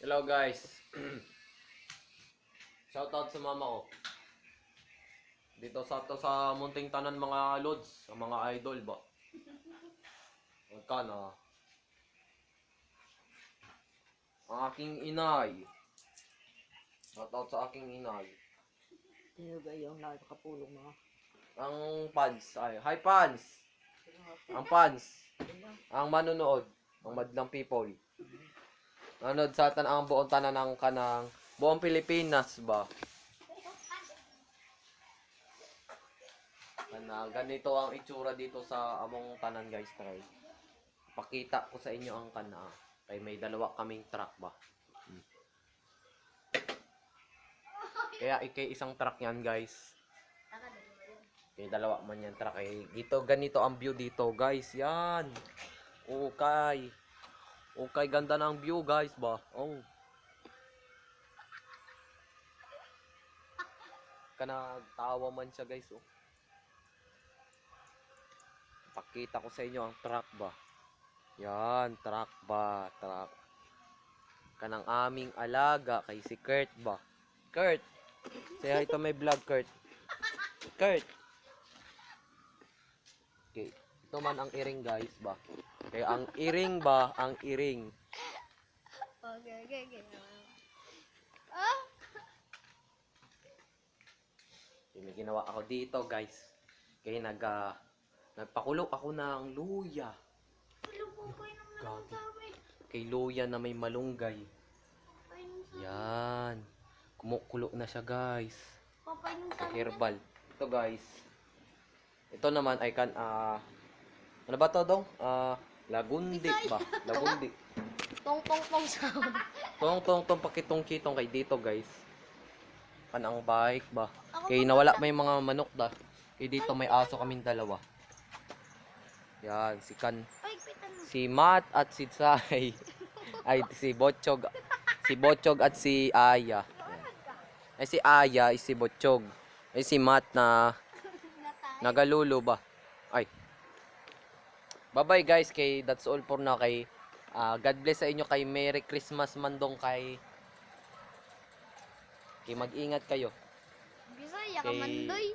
Hello guys. Shoutout sa mama ko. Dito sa munting tanan mga lods, ang mga idol ba. Magkana. Ang aking inay. Shoutout sa aking inay. Sino ba yung nakakapulong mga? Ang fans ay, hi fans. Ang fans. Ang manonood, ang madlang people. Nanonood sa atan ang buong tanan ng kanang buong Pilipinas ba. Ganito ang itsura dito sa among tanan guys, try. Pakita ko sa inyo ang kana. Kay may dalawa kaming truck ba. Kaya ikay isang truck yan guys. Kay dalawa man yan truck eh. Dito ganito ang view dito guys. Yan. Okay. Okay, ganda ng view guys ba. Oh. Kana tawa man siya guys oh. Pakita ko sa inyo ang truck ba. Yan, truck ba, truck. Kanang aming alaga kay si Kurt ba. Kurt. Say hi to my vlog, Kurt. Kurt. Okay. Ito man ang iring guys ba. Kaya ang iring ba, ang iring. Okay. May ginawa ako dito guys. Kaya nagpakulo ako ng luya. Kay luya na may malunggay. Yan. Kumukulo na siya guys. Herbal. Ito guys. Ito naman ay ano ba to dong? Lagundi ba? Lagundi. Tong sound. Tong pakitong-kitong kay dito guys. Kanang bike ba? Kay nawala may mga manok da. Kay dito may aso kaming dalawa. Yan, si Matt at si Sai. Ay, si Botchog. Si Botchog at si Aya. Yan. Ay, si Aya, ay si Botchog. Ay, si Matt na nagalulo ba? Ay. Bye-bye guys, kay that's all for now. Kay God bless sa inyo, kay Merry Christmas mandong kay mag-ingat kayo. Bisaya ka Kay mandoy.